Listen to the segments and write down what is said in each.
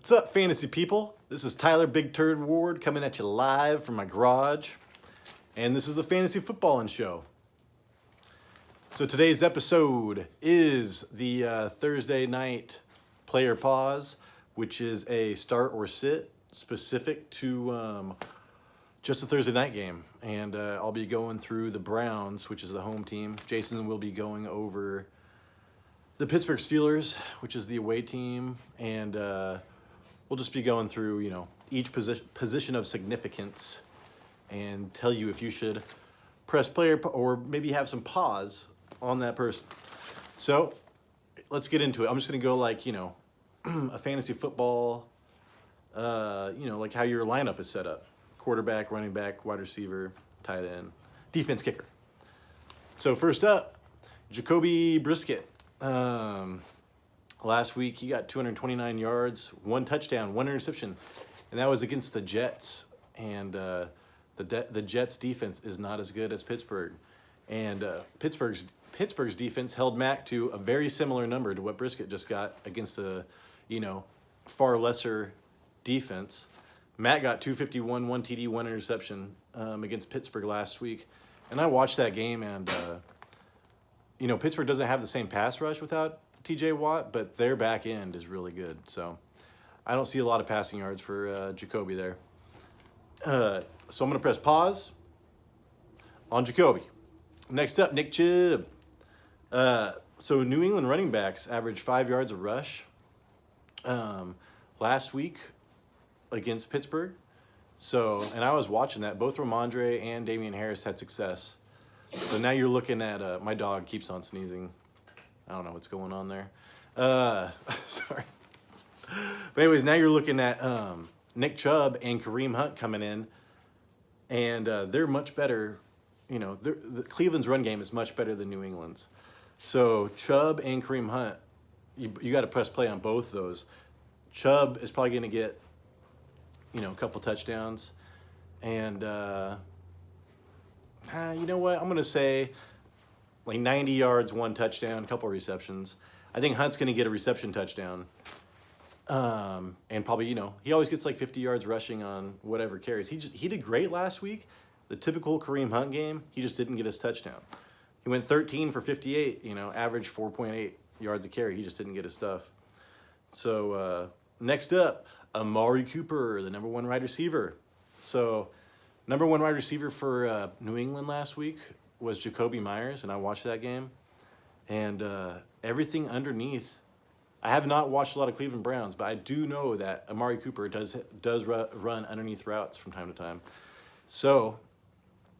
What's up, fantasy people? This is Tyler Big Turd Ward coming at you live from my garage, and this is the Fantasy Footballin Show. So today's episode is the Thursday night player pause, which is a start or sit specific to just a Thursday night game. And I'll be going through the Browns, which is the home team. Jason will be going over the Pittsburgh Steelers, which is the away team, and we'll just be going through, each position of significance and tell you if you should press play or maybe have some pause on that person. So let's get into it. I'm just going to go like, a fantasy football, like how your lineup is set up. Quarterback, running back, wide receiver, tight end, defense, kicker. So first up, Jacoby Brisket. Last week he got 229 yards, 1 touchdown, 1 interception, and that was against the Jets. And the Jets defense is not as good as Pittsburgh, and Pittsburgh's defense held Mac to a very similar number to what Brisket just got against a far lesser defense. Matt got 251, 1 TD, 1 interception against Pittsburgh last week, and I watched that game and. Pittsburgh doesn't have the same pass rush without TJ Watt, but their back end is really good. So I don't see a lot of passing yards for Jacoby there. So I'm going to press pause on Jacoby. Next up, Nick Chubb. So New England running backs averaged 5 yards a rush last week against Pittsburgh. So, and I was watching that. Both Ramondre and Damian Harris had success. So now you're looking at, my dog keeps on sneezing. I don't know what's going on there. Sorry. But anyways, now you're looking at Nick Chubb and Kareem Hunt coming in. And they're much better. The Cleveland's run game is much better than New England's. So Chubb and Kareem Hunt, you got to press play on both those. Chubb is probably going to get, a couple touchdowns. And... you know what? I'm going to say like 90 yards, 1 touchdown, a couple receptions. I think Hunt's going to get a reception touchdown. And probably, he always gets like 50 yards rushing on whatever carries. He did great last week. The typical Kareem Hunt game, he just didn't get his touchdown. He went 13 for 58, average 4.8 yards a carry. He just didn't get his stuff. So next up, Amari Cooper, the number 1 wide receiver. So... number 1 wide receiver for New England last week was Jacoby Myers, and I watched that game. And everything underneath, I have not watched a lot of Cleveland Browns, but I do know that Amari Cooper does run underneath routes from time to time. So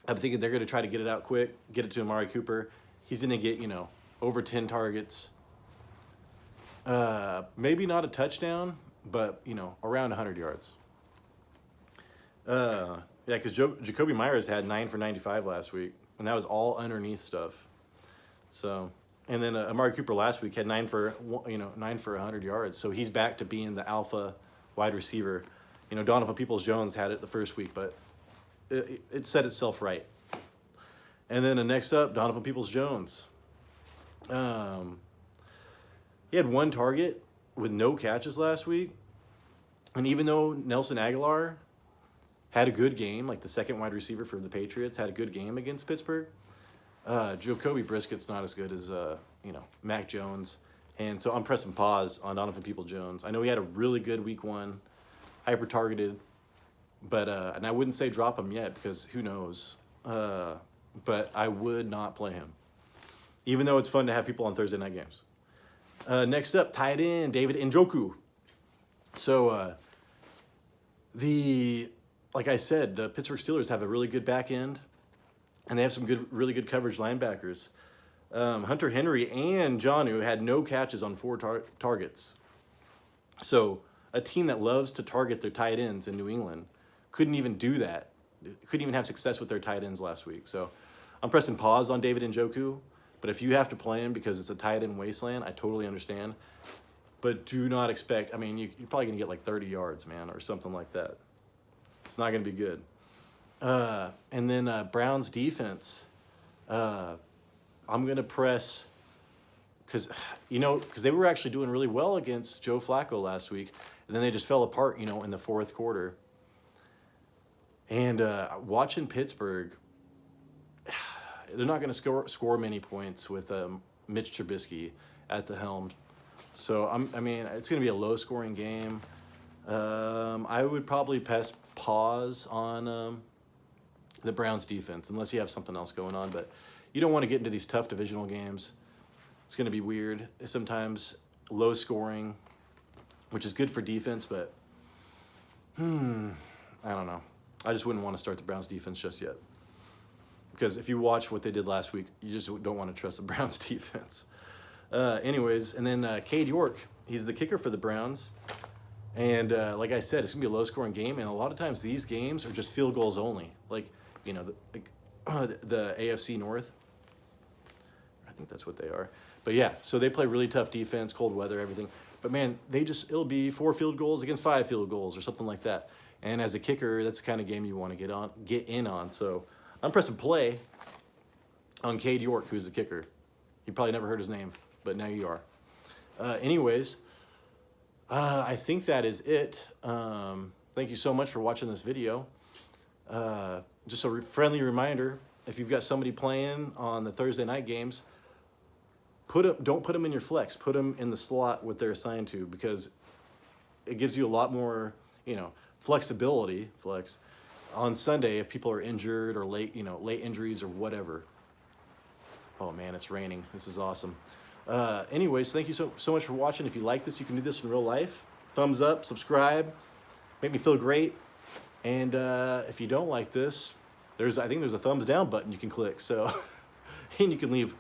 I'm thinking they're going to try to get it out quick, get it to Amari Cooper. He's going to get, over 10 targets. Maybe not a touchdown, but, around 100 yards. Yeah, because Jacoby Myers had 9 for 95 last week, and that was all underneath stuff. So, and then Amari Cooper last week had 9 for 100 yards. So he's back to being the alpha wide receiver. Donovan Peoples-Jones had it the first week, but it set itself right. And then next up, Donovan Peoples-Jones. He had 1 target with no catches last week, and even though Nelson Aguilar had a good game, like the second wide receiver for the Patriots, had a good game against Pittsburgh. Jacoby Brisket's not as good as, Mac Jones. And so I'm pressing pause on Donovan Peoples-Jones. I know he had a really good week 1, hyper-targeted. But, and I wouldn't say drop him yet because who knows. But I would not play him. Even though it's fun to have people on Thursday night games. Next up, tight end, David Njoku. So, like I said, the Pittsburgh Steelers have a really good back end, and they have some really good coverage linebackers. Hunter Henry and Jonnu had no catches on 4 targets. So a team that loves to target their tight ends in New England couldn't even do that. Couldn't even have success with their tight ends last week. So I'm pressing pause on David Njoku, but if you have to play him because it's a tight end wasteland, I totally understand. But do not expect, you're probably going to get like 30 yards, man, or something like that. It's not going to be good. And then Browns defense. I'm going to press because they were actually doing really well against Joe Flacco last week, and then they just fell apart, in the fourth quarter. And watching Pittsburgh, they're not going to score many points with Mitch Trubisky at the helm. So it's going to be a low-scoring game. I would probably pause on the Browns defense unless you have something else going on. But you don't want to get into these tough divisional games. It's going to be weird. Sometimes low-scoring, which is good for defense, but I don't know. I just wouldn't want to start the Browns defense just yet. Because if you watch what they did last week, you just don't want to trust the Browns defense. Anyways, and then Cade York, he's the kicker for the Browns. And like I said, it's going to be a low-scoring game. And a lot of times these games are just field goals only. Like, the AFC North. I think that's what they are. But yeah, so they play really tough defense, cold weather, everything. But man, it'll be 4 field goals against 5 field goals or something like that. And as a kicker, that's the kind of game you want to get in on. So I'm pressing play on Cade York, who's the kicker. You probably never heard his name, but now you are. Anyways, I think that is it. Thank you so much for watching this video. Just a friendly reminder, if you've got somebody playing on the Thursday night games, don't put them in your flex. Put them in the slot what they're assigned to, because it gives you a lot more, flexibility on Sunday if people are injured or late injuries or whatever. Oh man, it's raining. This is awesome. Anyways, thank you so much for watching. If you like this, you can do this in real life. Thumbs up, subscribe, make me feel great. And if you don't like this, I think there's a thumbs down button you can click. So, and you can leave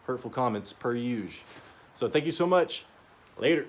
hurtful comments per usual. So thank you so much. Later.